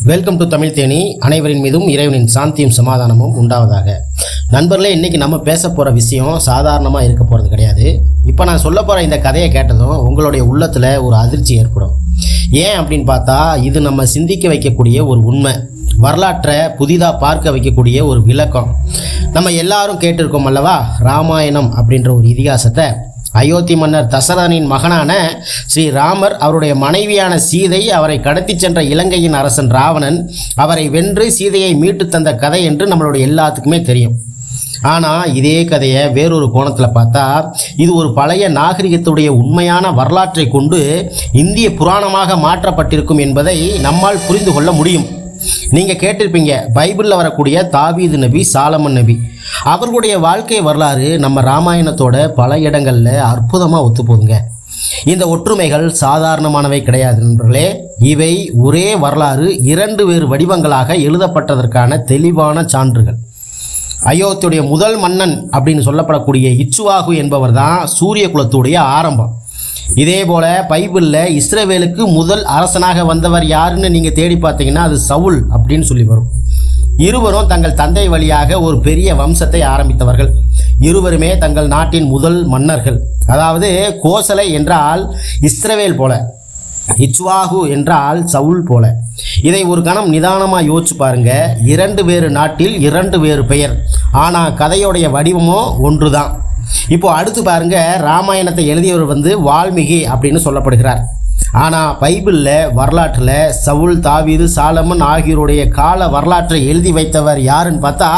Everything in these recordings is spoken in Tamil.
Welcome to Tamil Theni. அனைவரின் மீதும் இறைவனின் சாந்தியும் சமாதானமும் உண்டாவதாக. நண்பர்களே, இன்றைக்கி நம்ம பேச போகிற விஷயம் சாதாரணமாக இருக்க போகிறது கிடையாது. இப்போ நான் சொல்ல போகிற இந்த கதையை கேட்டதும் உங்களுடைய உள்ளத்தில் ஒரு அதிர்ச்சி ஏற்படும். ஏன் அப்படின்னு பார்த்தா, இது நம்ம சிந்திக்க வைக்கக்கூடிய ஒரு உண்மை, வரலாற்றை புதிதாக பார்க்க வைக்கக்கூடிய ஒரு விளக்கம். நம்ம எல்லாரும் கேட்டிருக்கோம் அல்லவா, ராமாயணம் அப்படின்ற ஒரு இதிகாசத்தை. அயோத்தி மன்னர் தசரதனின் மகனான ஸ்ரீராமர், அவருடைய மனைவியான சீதை, அவரை கடத்தி சென்ற இலங்கையின் அரசன் ராவணன் அவரை வென்று சீதையை மீட்டு தந்த கதை என்று நம்மளுடைய எல்லாத்துக்குமே தெரியும். ஆனால் இதே கதையை வேறொரு கோணத்தில் பார்த்தா, இது ஒரு பழைய நாகரிகத்துடைய உண்மையான வரலாற்றை கொண்டு இந்திய புராணமாக மாற்றப்பட்டிருக்கும் என்பதை நம்மால் புரிந்து கொள்ள முடியும். நீங்கள் கேட்டிருப்பீங்க, பைபிளில் வரக்கூடிய தாவீது நபி, சாலமன் நபி, அவர்களுடைய வாழ்க்கை வரலாறு நம்ம ராமாயணத்தோட பல இடங்களில் அற்புதமாக ஒத்து போகுங்க. இந்த ஒற்றுமைகள் சாதாரணமானவை கிடையாது நண்பர்களே. இவை ஒரே வரலாறு இரண்டு வேறு வடிவங்களாக எழுதப்பட்டதற்கான தெளிவான சான்றுகள். அயோத்தியுடைய முதல் மன்னன் அப்படின்னு சொல்லப்படக்கூடிய இச்சுவாகு என்பவர் தான் சூரிய குலத்துடைய ஆரம்பம். இதே போல் பைபிளில் இஸ்ரவேலுக்கு முதல் அரசனாக வந்தவர் யாருன்னு நீங்கள் தேடி பார்த்தீங்கன்னா அது சவுல் அப்படின்னு சொல்லி வரும். இருவரும் தங்கள் தந்தை வழியாக ஒரு பெரிய வம்சத்தை ஆரம்பித்தவர்கள். இருவருமே தங்கள் நாட்டின் முதல் மன்னர்கள். அதாவது கோசலை என்றால் இஸ்ரவேல் போல, இச்வாகு என்றால் சவுல் போல. இதை ஒரு கணம் நிதானமாக யோசிச்சு பாருங்க. இரண்டு வேறு நாட்டில் இரண்டு வேறு பெயர், ஆனால் கதையோடைய வடிவமோ ஒன்று தான். இப்போ அடுத்து பாருங்க, ராமாயணத்தை எழுதியவர் வால்மீகி அப்படின்னு சொல்லப்படுகிறார். ஆனால் பைபிளில் வரலாற்றில் சவுல், தாவீது, சாலமன் ஆகியோருடைய கால வரலாற்றை எழுதி வைத்தவர் யாருன்னு பார்த்தா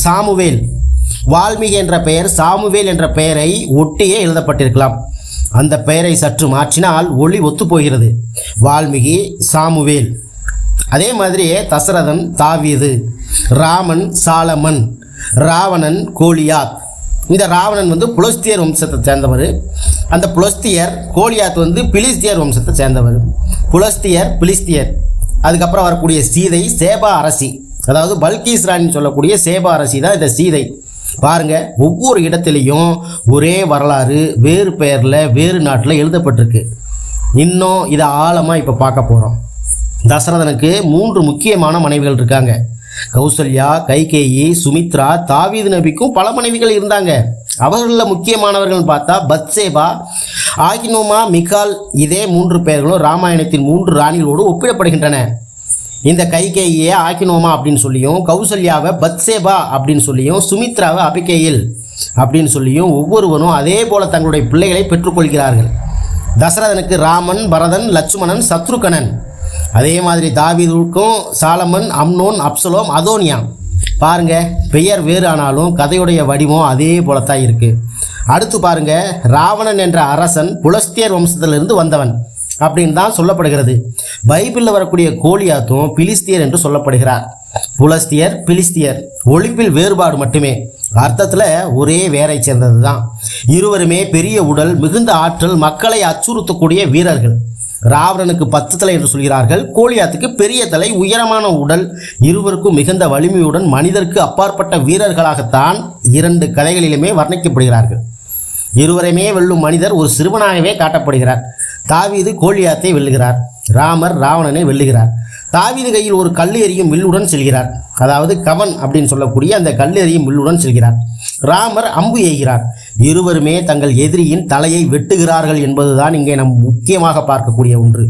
சாமுவேல். வால்மீகி என்ற பெயர் சாமுவேல் என்ற பெயரை ஒட்டியே எழுதப்பட்டிருக்கலாம். அந்த பெயரை சற்று மாற்றினால் ஒளி ஒத்து போகிறது. வால்மீகி, சாமுவேல். அதே மாதிரியே தசரதன், தாவீது, ராமன், சாலமன், ராவணன், கோலியாத். இந்த ராவணன் புலஸ்தியர் வம்சத்தை சேர்ந்தவர். அந்த புலஸ்தியர், கோலியாத் பிலிஸ்தியர் வம்சத்தை சேர்ந்தவர். புலஸ்தியர், பிலிஸ்தியர். அதுக்கப்புறம் வரக்கூடிய சீதை சேபா அரசி, அதாவது பல்கீஸ் ராணின்னு சொல்லக்கூடிய சேபா அரசி தான் இந்த சீதை. பாருங்க, ஒவ்வொரு இடத்துலையும் ஒரே வரலாறு வேறு பெயரில் வேறு நாட்டில் எழுதப்பட்டிருக்கு. இன்னும் இதை ஆழமாக இப்போ பார்க்க போகிறோம். தசரதனுக்கு 3 முக்கியமான மனைவிகள் இருக்காங்க. கௌசல்யா, கைகேயி, சுமித்ரா. தாவீது நபிக்கும் பல மனைவிகள் இருந்தாங்க. அவர்களில் முக்கியமானவர்கள் பார்த்தா பத்சேபா, ஆகினோமா, மிகால். இதே 3 பெயர்களும் ராமாயணத்தின் 3 ராணிகளோடு ஒப்பிடப்படுகின்றன. இந்த கைகேயியை ஆகினோமா அப்படின்னு சொல்லியும், கௌசல்யாவை பத்சேபா அப்படின்னு சொல்லியும், சுமித்ராவை அபிகேயில் அப்படின்னு சொல்லியும் ஒவ்வொருவரும் அதே போல தங்களுடைய பிள்ளைகளை பெற்றுக்கொள்கிறார்கள். தசரதனுக்கு ராமன், பரதன், லட்சுமணன், சத்ருகனன். அதே மாதிரி தாவீதுக்கும் சாலமன், அம்னோன், அப்சலோம், அதோனியா. பாருங்க, பெயர் வேறு ஆனாலும் கதையுடைய வடிவம் அதே போலத்தான் இருக்கு. அடுத்து பாருங்க, ராவணன் என்ற அரசன் புலஸ்தியர் வம்சத்திலிருந்து வந்தவன் அப்படின்னு தான் சொல்லப்படுகிறது. பைபிளில் வரக்கூடிய கோலியாத்தும் பிலிஸ்தியர் என்று சொல்லப்படுகிறார். புலஸ்தியர், பிலிஸ்தியர் ஒழிப்பில் வேறுபாடு மட்டுமே, அர்த்தத்தில் ஒரே வேரை சேர்ந்தது தான். இருவருமே பெரிய உடல், மிகுந்த ஆற்றல், மக்களை அச்சுறுத்தக்கூடிய வீரர்கள். ராவணனுக்கு 10 தலை என்று சொல்கிறார்கள். கோலியாத்துக்கு பெரிய தலை, உயரமான உடல். இருவருக்கும் மிகுந்த வலிமையுடன் மனிதருக்கு அப்பாற்பட்ட வீரர்களாகத்தான் 2 கதைகளிலுமே வர்ணிக்கப்படுகிறார்கள். இருவரையுமே வெல்லும் மனிதர் ஒரு சிறுவனாகவே காட்டப்படுகிறார். தாவீது கோலியாத்தை வெல்லுகிறார். ராமர் ராவணனை வெல்லுகிறார். தாவீது கையில் ஒரு கல் எறியும் வில்லுடன் செல்கிறார். அதாவது கவன் அப்படின்னு சொல்லக்கூடிய அந்த கல் எறியும் வில்லுடன் செல்கிறார். ராமர் அம்பு எய்கிறார். இருவருமே தங்கள் எதிரியின் தலையை வெட்டுகிறார்கள் என்பதுதான் இங்கே நம் முக்கியமாக பார்க்கக்கூடிய ஒன்று.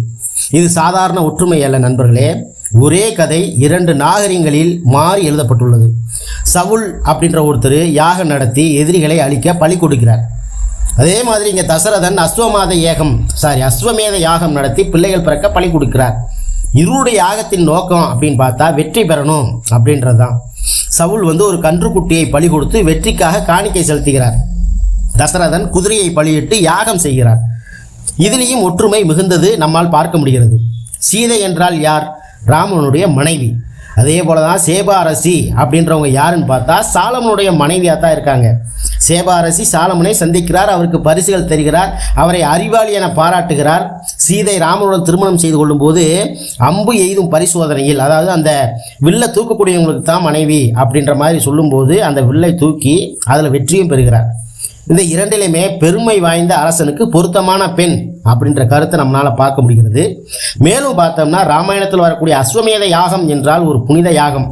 இது சாதாரண ஒற்றுமை அல்ல நண்பர்களே. ஒரே கதை 2 நாகரிகங்களில் மாறி எழுதப்பட்டுள்ளது. சவுல் அப்படின்ற ஒருத்தர் யாகம் நடத்தி எதிரிகளை அழிக்க பலி கொடுக்கிறார். அதே மாதிரி இங்கே தசரதன் அஸ்வமேத யாகம் நடத்தி பிள்ளைகள் பிறக்க பலி கொடுக்கிறார். இருவருடைய யாகத்தின் நோக்கம் அப்படின்னு பார்த்தா வெற்றி பெறணும் அப்படின்றது தான். சவுல் ஒரு கன்றுக்குட்டியை பலி கொடுத்து வெற்றிக்காக காணிக்கை செலுத்துகிறார். தசரதன் குதிரையை பலியிட்டு யாகம் செய்கிறார். இதிலேயும் ஒற்றுமை மிகுந்தது நம்மால் பார்க்க முடிகிறது. சீதை என்றால் யார்? ராமனுடைய மனைவி. அதே போல தான் சேபா அரசி அப்படின்றவங்க யாருன்னு பார்த்தா சாலமனுடைய மனைவியாக தான் இருக்காங்க. சேபா அரசி சாலமனை சந்திக்கிறார், அவருக்கு பரிசுகள் தருகிறார், அவரை அறிவாளி என பாராட்டுகிறார். சீதை ராமனுடன் திருமணம் செய்து கொள்ளும்போது அம்பு எய்தும் பரிசோதனையில், அதாவது அந்த வில்லை தூக்கக்கூடியவங்களுக்கு தான் மனைவி அப்படின்ற மாதிரி சொல்லும்போது அந்த வில்லை தூக்கி அதில் வெற்றியும் பெறுகிறார். இந்த இரண்டிலுமே பெருமை வாய்ந்த அரசனுக்கு பொருத்தமான பெண் அப்படின்ற கருத்தை நம்மளால் பார்க்க முடிகிறது. மேலும் பார்த்தோம்னா ராமாயணத்தில் வரக்கூடிய அஸ்வமேத யாகம் என்றால் ஒரு புனித யாகம்.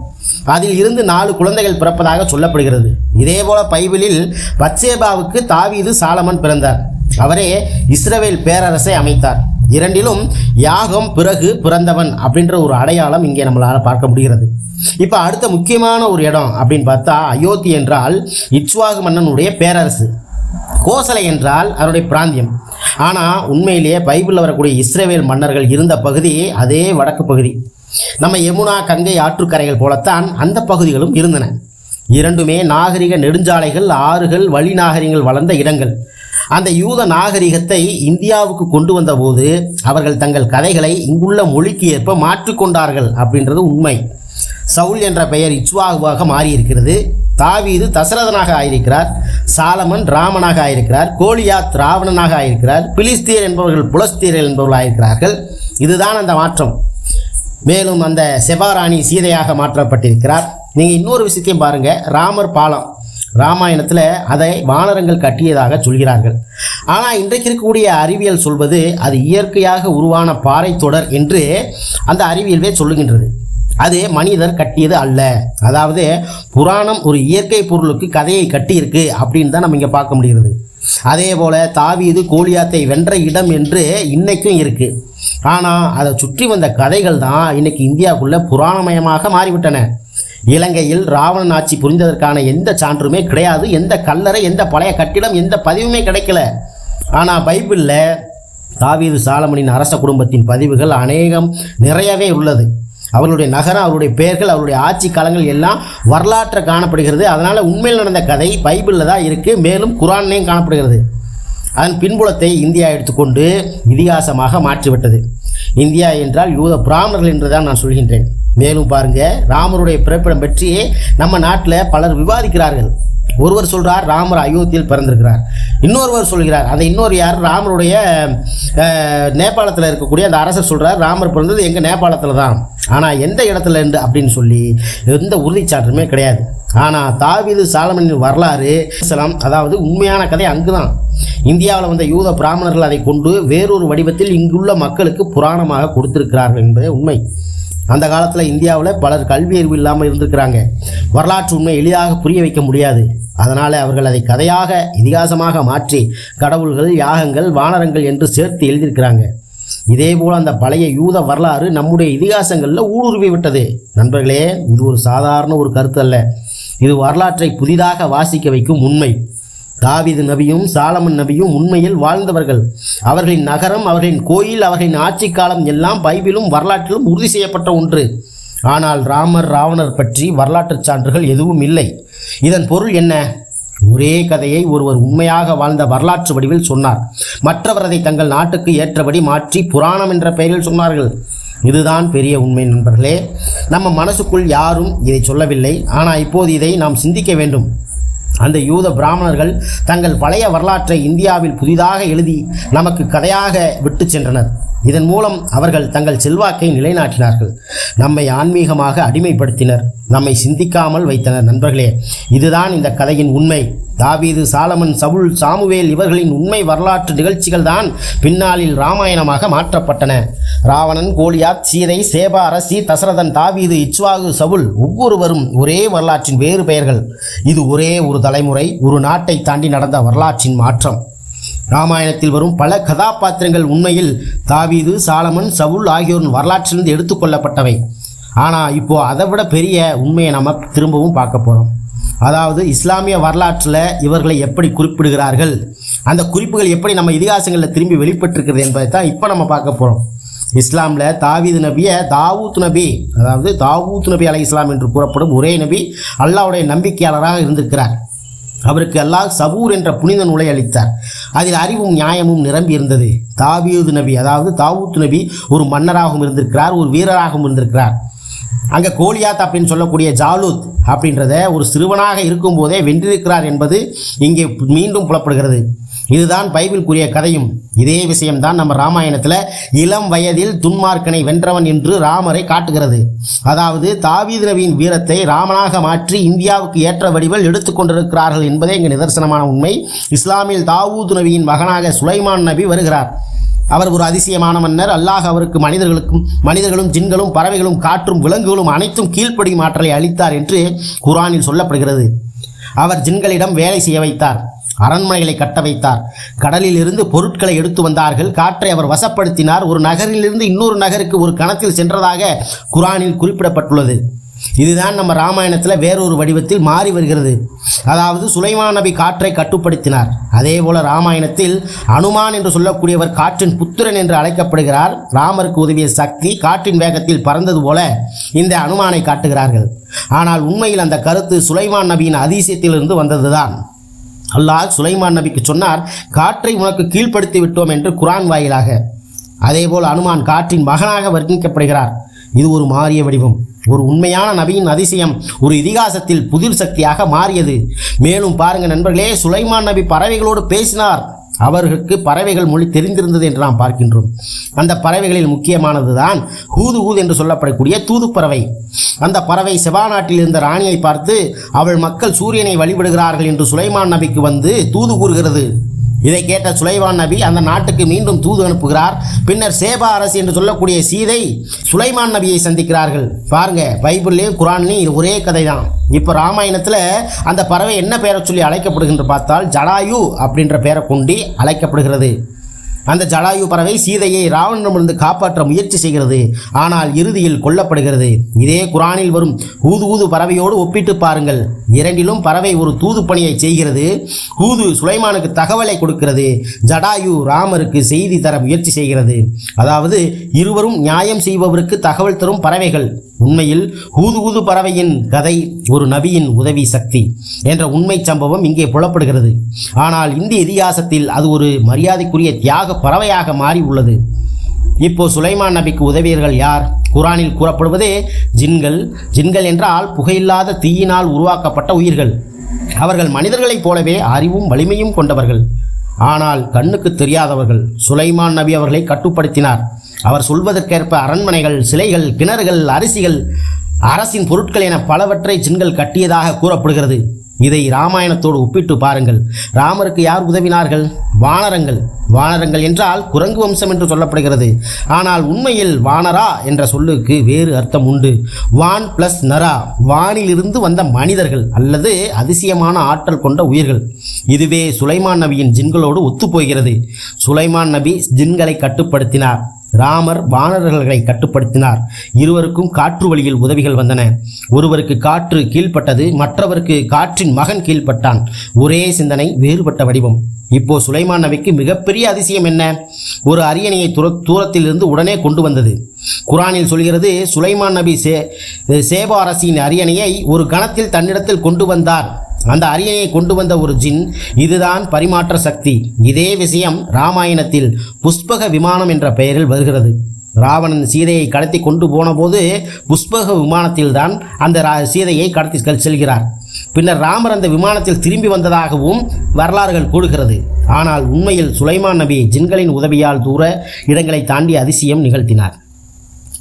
அதில் இருந்து 4 குழந்தைகள் பிறப்பதாக சொல்லப்படுகிறது. இதேபோல பைபிளில் பத்சேபாவுக்கு தாவீது சாலமன் பிறந்தார். அவரே இஸ்ரவேல் பேரரசை அமைத்தார். இரண்டிலும் யாகம் பிறகு பிறந்தவன் அப்படின்ற ஒரு அடையாளம் இங்கே நம்மளால் பார்க்க முடிகிறது. இப்போ அடுத்த முக்கியமான ஒரு இடம் அப்படின்னு பார்த்தா அயோத்தி என்றால் இக்ஷ்வாகு மன்னனுடைய பேரரசு, கோசலை என்றால் அவருடைய பிராந்தியம். ஆனால் உண்மையிலேயே பைபிளில் வரக்கூடிய இஸ்ரவேல் மன்னர்கள் இருந்த பகுதி அதே வடக்கு பகுதி. நம்ம யமுனா கங்கை ஆற்றுக்கரைகள் போலத்தான் அந்த பகுதிகளும் இருந்தன. இரண்டுமே நாகரிக நெடுஞ்சாலைகள், ஆறுகள், வழி நாகரிகங்கள் வளர்ந்த இடங்கள். அந்த யூத நாகரிகத்தை இந்தியாவுக்கு கொண்டு வந்தபோது அவர்கள் தங்கள் கதைகளை இங்குள்ள மொழிக்கு ஏற்ப மாற்றிக்கொண்டார்கள் அப்படின்றது உண்மை. சவுல் என்ற பெயர் இக்ஷ்வாகுவாக மாறியிருக்கிறது. தாவீது தசரதனாக ஆயிருக்கிறார். சாலமன் ராமனாக ஆயிருக்கிறார். கோலியாத் ராவணனாக ஆயிருக்கிறார். பிலிஸ்தீர் என்பவர்கள் புலஸ்தீர்கள் என்பவர்கள் ஆயிருக்கிறார்கள். இதுதான் அந்த மாற்றம். மேலும் அந்த செபாராணி சீதையாக மாற்றப்பட்டிருக்கிறார். நீங்கள் இன்னொரு விஷயத்தையும் பாருங்கள். ராமர் பாலம் ராமாயணத்தில் அதை வானரங்கள் கட்டியதாக சொல்கிறார்கள். ஆனால் இன்றைக்கு இருக்கக்கூடிய அறிவியல் சொல்வது அது இயற்கையாக உருவான பாறை தொடர் என்று அந்த அறிவியல்வே சொல்லுகின்றது. அது மனிதர் கட்டியது அல்ல. அதாவது புராணம் ஒரு இயற்கை பொருளுக்கு கதையை கட்டியிருக்கு அப்படின்னு தான் நம்ம இங்கே பார்க்க முடிகிறது. அதே போல் தாவீது கோலியாத்தை வென்ற இடம் என்று இன்னைக்கும் இருக்குது. ஆனால் அதை சுற்றி வந்த கதைகள் தான் இன்னைக்கு இந்தியாவுக்குள்ளே புராணமயமாக மாறிவிட்டன. இலங்கையில் ராவணன் ஆட்சி புரிந்ததற்கான எந்த சான்றுமே கிடையாது. எந்த கல்லறை, எந்த பழைய கட்டிடம், எந்த பதிவுமே கிடைக்கல. ஆனால் பைபிளில் தாவீது சாலமனின் அரச குடும்பத்தின் பதிவுகள் நிறையவே உள்ளது. அவர்களுடைய நகரம், அவருடைய பெயர்கள், அவருடைய ஆட்சி காலங்கள் எல்லாம் வரலாற்றை காணப்படுகிறது. அதனால் உண்மையில் நடந்த கதை பைபிளில் தான் இருக்குது. மேலும் குரான்லேயும் காணப்படுகிறது. அதன் பின்புலத்தை இந்தியா எடுத்துக்கொண்டு இதிகாசமாக மாற்றிவிட்டது. இந்தியா என்றால் யூத பிராமணர்கள் என்றுதான் நான் சொல்கின்றேன். மேலும் பாருங்கள், ராமருடைய பிறப்பிடம் பற்றி நம்ம நாட்டில் பலர் விவாதிக்கிறார்கள். ஒருவர் சொல்கிறார் ராமர் அயோத்தியில் பிறந்திருக்கிறார். இன்னொருவர் சொல்கிறார், அந்த இன்னொரு யார் ராமருடைய நேபாளத்தில் இருக்கக்கூடிய அந்த அரசர் சொல்கிறார் ராமர் பிறந்தது எங்கள் நேபாளத்தில் தான். ஆனால் எந்த இடத்துல இருந்து அப்படின்னு சொல்லி எந்த உறுதிச்சான்றுமே கிடையாது. ஆனால் தாவீது சாலமனின் வரலாறு அதாவது உண்மையான கதை அங்கு தான். இந்தியாவில் வந்த யூத பிராமணர்கள் அதை கொண்டு வேறொரு வடிவத்தில் இங்குள்ள மக்களுக்கு புராணமாக கொடுத்திருக்கிறார்கள் என்பதே உண்மை. அந்த காலத்தில் இந்தியாவில் பலர் கல்வி அறிவு இல்லாமல் இருந்திருக்கிறாங்க. வரலாற்று உண்மை எளிதாக புரிய வைக்க முடியாது. அதனால் அவர்கள் அதை கதையாக இதிகாசமாக மாற்றி கடவுள்கள், யாகங்கள், வானரங்கள் என்று சேர்த்து எழுதியிருக்கிறாங்க. இதேபோல் அந்த பழைய யூத வரலாறு நம்முடைய இதிகாசங்களில் ஊடுருவி விட்டது. நண்பர்களே, இது ஒரு சாதாரண ஒரு கருத்து அல்ல. இது வரலாற்றை புதிதாக வாசிக்க வைக்கும் உண்மை. தாவீது நபியும் சாலமன் நபியும் உண்மையில் வாழ்ந்தவர்கள். அவர்களின் நகரம், அவர்களின் கோயில், அவர்களின் ஆட்சி காலம் எல்லாம் பைபிளும் வரலாற்றிலும் உறுதி செய்யப்பட்ட ஒன்று. ஆனால் ராமர், ராவணர் பற்றி வரலாற்று சான்றுகள் எதுவும் இல்லை. இதன் பொருள் என்ன? ஒரே கதையை ஒருவர் உண்மையாக வாழ்ந்த வரலாற்று வடிவில் சொன்னார். மற்றவர் அதை தங்கள் நாட்டுக்கு ஏற்றபடி மாற்றி புராணம் என்ற பெயரில் சொன்னார்கள். இதுதான் பெரிய உண்மை நண்பர்களே. நம்ம மனசுக்குள் யாரும் இதை சொல்லவில்லை. ஆனால் இப்போது இதை நாம் சிந்திக்க வேண்டும். அந்த யூத பிராமணர்கள் தங்கள் பழைய வரலாற்றை இந்தியாவில் புதிதாக எழுதி நமக்கு கதையாக விட்டு சென்றனர். இதன் மூலம் அவர்கள் தங்கள் செல்வாக்கை நிலைநாட்டினார்கள். நம்மை ஆன்மீகமாக அடிமைப்படுத்தினர். நம்மை சிந்திக்காமல் வைத்தனர். நண்பர்களே, இதுதான் இந்த கதையின் உண்மை. தாவீது, சாலமன், சவுல், சாமுவேல் இவர்களின் உண்மை வரலாற்று நிகழ்ச்சிகள் தான் பின்னாளில் இராமாயணமாக மாற்றப்பட்டன. ராவணன், கோலியாத், சீதை, சேபா அரசி, தசரதன், தாவீது, இக்ஷ்வாகு, சவுல் ஒவ்வொருவரும் ஒரே வரலாற்றின் வேறு பெயர்கள். இது ஒரே ஒரு தலைமுறை, ஒரு நாட்டை தாண்டி நடந்த வரலாற்றின் மாற்றம். ராமாயணத்தில் வரும் பல கதாபாத்திரங்கள் உண்மையில் தாவீது, சாலமன், சவுல் ஆகியோரின் வரலாற்றிலிருந்து எடுத்துக்கொள்ளப்பட்டவை. ஆனால் இப்போது அதை விட பெரிய உண்மையை நம்ம திரும்பவும் பார்க்க போகிறோம். அதாவது இஸ்லாமிய வரலாற்றில் இவர்களை எப்படி குறிப்பிடுகிறார்கள், அந்த குறிப்புகள் எப்படி நம்ம இதிகாசங்களில் திரும்பி வெளிப்பட்டிருக்கிறது என்பதை தான் இப்போ நம்ம பார்க்க போகிறோம். இஸ்லாமில் தாவீது நபியை தாவூத் நபி, அதாவது தாவூத் நபி அலை இஸ்லாம் என்று கூறப்படும் ஒரே நபி அல்லாஹ்வுடைய நம்பிக்கையாளராக இருந்திருக்கிறார். அவருக்கு அல்லாஹ் சபூர் என்ற புனித நூலை அளித்தார். அதில் அறிவும் நியாயமும் நிரம்பி இருந்தது. தாவீது நபி, அதாவது தாவூத் நபி ஒரு மன்னராகவும் இருந்திருக்கிறார், ஒரு வீரராகவும் இருந்திருக்கிறார். அங்கே கோலியாத் அப்படின்னு சொல்லக்கூடிய ஜாலூத் அப்படின்றத ஒரு சிறுவனாக இருக்கும்போதே வென்றிருக்கிறார் என்பது இங்கே மீண்டும் புலப்படுகிறது. இதுதான் பைபிள் கூறிய கதையும். இதே விஷயம்தான் நம்ம ராமாயணத்தில் இளம் வயதில் துன்மார்க்கனை வென்றவன் என்று ராமரை காட்டுகிறது. அதாவது தாவீது நபியின் வீரத்தை ராமனாக மாற்றி இந்தியாவுக்கு ஏற்ற வடிவில் எடுத்துக்கொண்டிருக்கிறார்கள் என்பதே இங்கு நிதர்சனமான உண்மை. இஸ்லாமில் தாவூது நபியின் மகனாக சுலைமான் நபி வருகிறார். அவர் ஒரு அதிசயமான மன்னர். அல்லாஹ் அவருக்கு மனிதர்களும் ஜின்களும் பறவைகளும் காற்றும் விலங்குகளும் அனைத்தும் கீழ்ப்படியும் ஆற்றலை அளித்தார் என்று குர்ஆனில் சொல்லப்படுகிறது. அவர் ஜின்களிடம் வேலை செய்ய வைத்தார், அரண்மனைகளை கட்ட வைத்தார், கடலில் இருந்து பொருட்களை எடுத்து வந்தார்கள், காற்றை அவர் வசப்படுத்தினார், ஒரு நகரிலிருந்து இன்னொரு நகருக்கு ஒரு கணத்தில் சென்றதாக குர்ஆனில் குறிப்பிடப்பட்டுள்ளது. இதுதான் நம்ம ராமாயணத்தில் வேறொரு வடிவத்தில் மாறி வருகிறது. அதாவது சுலைமான் நபி காற்றை கட்டுப்படுத்தினார். அதே போல ராமாயணத்தில் அனுமான் என்று சொல்லக்கூடியவர் காற்றின் புத்திரன் என்று அழைக்கப்படுகிறார். ராமருக்கு உதவிய சக்தி காற்றின் வேகத்தில் பறந்தது போல இந்த அனுமானை காட்டுகிறார்கள். ஆனால் உண்மையில் அந்த கருத்து சுலைமான் நபியின் அதிசயத்திலிருந்து வந்ததுதான். அல்லாஹ் சுலைமான் நபிக்கு சொன்னார், காற்றை உனக்கு கீழ்ப்படுத்தி விட்டோம் என்று குர்ஆன் வாயிலாக. அதேபோல் அனுமான் காற்றின் மகனாக வர்ணிக்கப்படுகிறார். இது ஒரு மாறிய வடிவம். ஒரு உண்மையான நபியின் அதிசயம் ஒரு இதிகாசத்தில் புதிர் சக்தியாக மாறியது. மேலும் பாருங்க நண்பர்களே, சுலைமான் நபி பறவைகளோடு பேசினார். அவர்களுக்கு பறவைகள் மொழி தெரிந்திருந்தது என்று நாம் பார்க்கின்றோம். அந்த பறவைகளில் முக்கியமானது தான் ஹூது என்று சொல்லப்படக்கூடிய தூது பறவை. அந்த பறவை செபா நாட்டில் இருந்த ராணியை பார்த்து அவள் மக்கள் சூரியனை வழிபடுகிறார்கள் என்று சுலைமான் நபிக்கு வந்து தூது கூறுகிறது. இதை கேட்ட சுலைமான் நபி அந்த நாட்டுக்கு மீண்டும் தூது அனுப்புகிறார். பின்னர் சேபா அரசி என்று சொல்லக்கூடிய சீதை சுலைமான் நபியை சந்திக்கிறார்கள். பாருங்க, பைபிள்லேயும் குர்ஆன்லேயும் இது ஒரே கதை தான். இப்போ ராமாயணத்தில் அந்த பறவை என்ன பெயரை சொல்லி அழைக்கப்படுகின்ற பார்த்தால் ஜடாயு அப்படின்ற பெயரை கொண்டு அழைக்கப்படுகிறது. அந்த ஜடாயு பறவை சீதையை ராவணனிடமிருந்து காப்பாற்ற முயற்சி செய்கிறது. ஆனால் இறுதியில் கொல்லப்படுகிறது. இதே குர்ஆனில் வரும் ஹூது பறவையோடு ஒப்பிட்டு பாருங்கள். இரண்டிலும் பறவை ஒரு தூது பணியை செய்கிறது. ஹூது சுலைமானுக்கு தகவலை கொடுக்கிறது, ஜடாயு ராமருக்கு செய்தி தர முயற்சி செய்கிறது. அதாவது இருவரும் நியாயம் செய்பவருக்கு தகவல் தரும் பறவைகள். உண்மையில் ஹூது பறவையின் கதை ஒரு நபியின் உதவி சக்தி என்ற உண்மை சம்பவம் இங்கே புலப்படுகிறது. ஆனால் இந்திய இதிகாசத்தில் அது ஒரு மரியாதைக்குரிய தியாக பறவையாக மாறி உள்ளது. இப்போ சுலைமான் நபிக்கு உதவியர்கள் யார்? குர்ஆனில் கூறப்படுவதே ஜின்கள் என்றால் புகையில்லாத தீயினால் உருவாக்கப்பட்ட உயிர்கள். அவர்கள் மனிதர்களைப் போலவே அறிவும் வலிமையும் கொண்டவர்கள், ஆனால் கண்ணுக்கு தெரியாதவர்கள். சுலைமான் நபி அவர்களை கட்டுப்படுத்தினார். அவர் சொல்வதற்கேற்ப அரண்மனைகள், சிலைகள், கிணறுகள், அரிசிகள், அரசின் பொருட்கள் என பலவற்றை ஜின்கள் கட்டியதாக கூறப்படுகிறது. இதை ராமாயணத்தோடு ஒப்பிட்டு பாருங்கள். ராமருக்கு யார் உதவினார்கள்? வானரங்கள் என்றால் குரங்கு வம்சம் என்று சொல்லப்படுகிறது. ஆனால் உண்மையில் வானரா என்ற சொல்லுக்கு வேறு அர்த்தம் உண்டு. வான் பிளஸ் நரா, வானிலிருந்து வந்த மனிதர்கள் அல்லது அதிசயமான ஆற்றல் கொண்ட உயிர்கள். இதுவே சுலைமான் நபியின் ஜின்களோடு ஒத்துப்போகிறது. சுலைமான் நபி ஜின்களை கட்டுப்படுத்தினார், ராமர் வானரர்களை கட்டுப்படுத்தினார். இருவருக்கும் காற்று வழியில் உதவிகள் வந்தன. ஒருவருக்கு காற்று கீழ்ப்பட்டது, மற்றவருக்கு காற்றின் மகன் கீழ்ப்பட்டான். ஒரே சிந்தனை, வேறுபட்ட வடிவம். இப்போ சுலைமான் நபிக்கு மிகப்பெரிய அதிசயம் என்ன? ஒரு அரியணையை தூரத்தில் இருந்து உடனே கொண்டு வந்தது. குர்ஆனில் சொல்கிறது, சுலைமான் நபி சேபா அரசியின் அரியணையை ஒரு கணத்தில் தன்னிடத்தில் கொண்டு வந்தார். அந்த அரியணையை கொண்டு வந்த ஒரு ஜின். இதுதான் பரிமாற்ற சக்தி. இதே விஷயம் ராமாயணத்தில் புஷ்பக விமானம் என்ற பெயரில் வருகிறது. ராவணன் சீதையை கடத்தி கொண்டு போன போது புஷ்பக விமானத்தில்தான் அந்த சீதையை கடத்தி செல்கிறார். பின்னர் ராமர் அந்த விமானத்தில் திரும்பி வந்ததாகவும் வரலாறுகள் கூறுகிறது. ஆனால் உண்மையில் சுலைமான் நபி ஜின்களின் உதவியால் தூர இடங்களை தாண்டி அதிசயம் நிகழ்த்தினார்.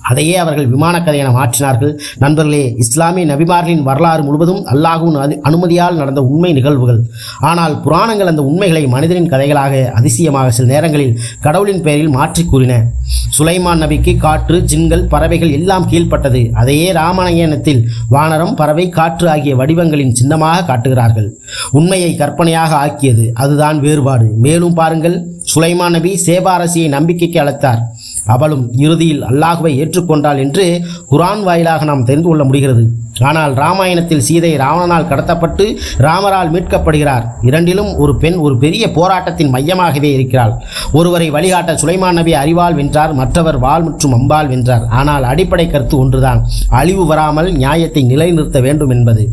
அதையே அவர்கள் விமானக்கதை என மாற்றினார்கள். நண்பர்களே, இஸ்லாமிய நபிமார்களின் வரலாறு முழுவதும் அல்லாஹ்வின் அனுமதியால் நடந்த உண்மை நிகழ்வுகள். ஆனால் புராணங்கள் அந்த உண்மைகளை மனிதனின் கதைகளாக, அதிசயமாக, சில நேரங்களில் கடவுளின் பெயரில் மாற்றி கூறின. சுலைமான் நபிக்கு காற்று, ஜின்கள், பறவைகள் எல்லாம் கீழ்ப்பட்டது. அதையே ராமாயணத்தில் வானரம், பறவை, காற்று ஆகிய வடிவங்களின் சின்னமாக காட்டுகிறார்கள். உண்மையை கற்பனையாக ஆக்கியது. அதுதான் வேறுபாடு. மேலும் பாருங்கள், சுலைமான் நபி சேபா அரசியை நம்பிக்கைக்கு அழைத்தார். அவளும் இறுதியில் அல்லாஹ்வை ஏற்றுக்கொண்டாள் என்று குர்ஆன் வாயிலாக நாம் தெரிந்து கொள்ள முடிகிறது. ஆனால் ராமாயணத்தில் சீதை ராவணனால் கடத்தப்பட்டு ராமரால் மீட்கப்படுகிறார். இரண்டிலும் ஒரு பெண் ஒரு பெரிய போராட்டத்தின் மையமாகவே இருக்கிறாள். ஒருவரை வழிகாட்ட சுலைமான் நபி அறிவால் வென்றார், மற்றவர் வாள் மற்றும் அம்பால் வென்றார். ஆனால் அடிப்படை கருத்து ஒன்றுதான், அழிவு வராமல் நியாயத்தை நிலைநிறுத்த வேண்டும் என்பது.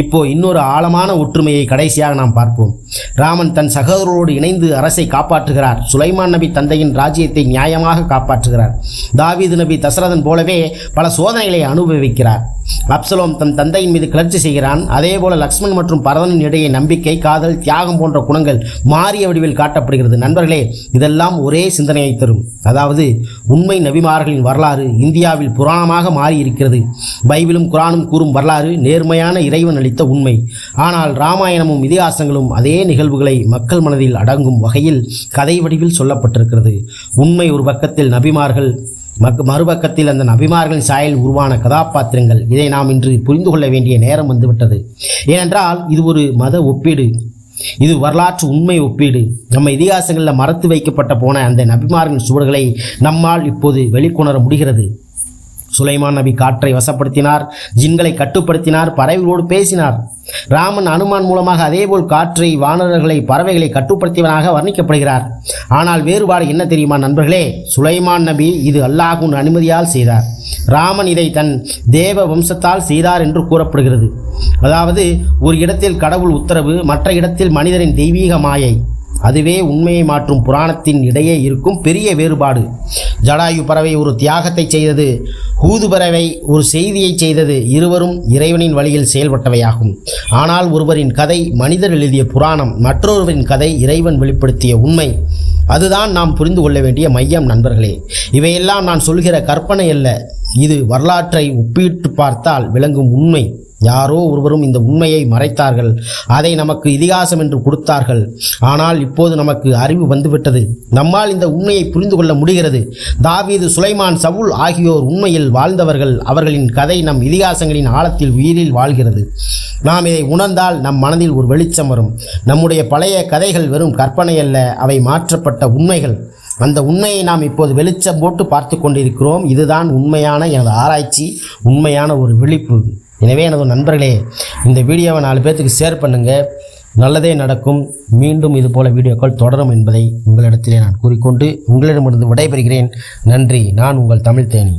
இப்போ இன்னொரு ஆழமான ஒற்றுமையை கடைசியாக நாம் பார்ப்போம். ராமன் தன் சகோதரரோடு இணைந்து அரசை காப்பாற்றுகிறார். சுலைமான் நபி தந்தையின் ராஜ்யத்தை நியாயமாக காப்பாற்றுகிறார். தாவீது நபி தசரதன் போலவே பல சோதனைகளை அனுபவிக்கிறார். அப்சலோம் தன் தந்தையின் மீது கிளர்ச்சி செய்கிறான். அதேபோல லக்ஷ்மண் மற்றும் பரதனின் இடையே நம்பிக்கை, காதல், தியாகம் போன்ற குணங்கள் மாறிய வடிவில் காட்டப்படுகிறது. நண்பர்களே, இதெல்லாம் ஒரே சிந்தனையை தரும். அதாவது உண்மை நபிமார்களின் வரலாறு இந்தியாவில் புராணமாக மாறி இருக்கிறது. பைபிளும் குரானும் கூறும் வரலாறு நேர்மையான இறைவன் அளித்த உண்மை. ஆனால் இராமாயணமும் இதிகாசங்களும் அதே நிகழ்வுகளை மக்கள் மனதில் அடங்கும் வகையில் கதை வடிவில் சொல்லப்பட்டிருக்கிறது. உண்மை ஒரு பக்கத்தில், நபிமார்கள் மறுபக்கத்தில் அந்த நபிமார்களின் சாயல் உருவான கதாபாத்திரங்கள். இதை நாம் இன்று புரிந்து கொள்ள வேண்டிய நேரம் வந்துவிட்டது. ஏனென்றால் இது ஒரு மத ஒப்பீடு, இது வரலாற்று உண்மை ஒப்பீடு. நம்ம இதிகாசங்களில் மறைத்து வைக்கப்பட்ட போன அந்த நபிமார்களின் சுவடுகளை நம்மால் இப்போது வெளிக்கொணர முடிகிறது. சுலைமான் நபி காற்றை வசப்படுத்தினார், ஜின்களை கட்டுப்படுத்தினார், பறவைகளோடு பேசினார். ராமன் அனுமான் மூலமாக அதேபோல் காற்றை, வானரர்களை, பறவைகளை கட்டுப்படுத்தியவனாக வர்ணிக்கப்படுகிறார். ஆனால் வேறுபாடு என்ன தெரியுமா நண்பர்களே? சுலைமான் நபி இது அல்லாஹ்வின் அனுமதியால் செய்தார். ராமன் இதை தன் தேவ வம்சத்தால் செய்தார் என்று கூறப்படுகிறது. அதாவது ஒரு இடத்தில் கடவுள் உத்தரவு, மற்ற இடத்தில் மனிதரின் தெய்வீக மாயை. அதுவே உண்மையை மாற்றும் புராணத்தின் இடையே இருக்கும் பெரிய வேறுபாடு. ஜடாயு பறவை ஒரு தியாகத்தை செய்தது, ஹூது பறவை ஒரு செய்தியை செய்தது. இருவரும் இறைவனின் வழியில் செயல்பட்டவையாகும். ஆனால் ஒருவரின் கதை மனிதர் எழுதிய புராணம், மற்றொருவரின் கதை இறைவன் வெளிப்படுத்திய உண்மை. அதுதான் நாம் புரிந்து கொள்ள வேண்டிய மையம் நண்பர்களே. இவையெல்லாம் நான் சொல்கிற கற்பனை அல்ல, இது வரலாற்றை ஒப்பிட்டு பார்த்தால் விளங்கும் உண்மை. யாரோ ஒருவரும் இந்த உண்மையை மறைத்தார்கள், அதை நமக்கு இதிகாசம் என்று கொடுத்தார்கள். ஆனால் இப்போது நமக்கு அறிவு வந்துவிட்டது, நம்மால் இந்த உண்மையை புரிந்து கொள்ள முடிகிறது. தாவீது, சுலைமான், சவுல் ஆகியோர் உண்மையில் வாழ்ந்தவர்கள். அவர்களின் கதை நம் இதிகாசங்களின் ஆழத்தில் உயிரில் வாழ்கிறது. நாம் இதை உணர்ந்தால் நம் மனதில் ஒரு வெளிச்சம் வரும். நம்முடைய பழைய கதைகள் வெறும் கற்பனை அல்ல, அவை மாற்றப்பட்ட உண்மைகள். அந்த உண்மையை நாம் இப்போது வெளிச்சம் போட்டு பார்த்து கொண்டிருக்கிறோம். இதுதான் உண்மையான எனது ஆராய்ச்சி, உண்மையான ஒரு விழிப்பு. எனவே எனது நண்பர்களே, இந்த வீடியோவை 4 பேர்த்துக்கு ஷேர் பண்ணுங்கள். நல்லதே நடக்கும். மீண்டும் இதுபோல வீடியோக்கள் தொடரும் என்பதை உங்களிடத்திலே நான் கூறிக்கொண்டு உங்களிடமிருந்து விடைபெறுகிறேன். நன்றி. நான் உங்கள் தமிழ் தேனி.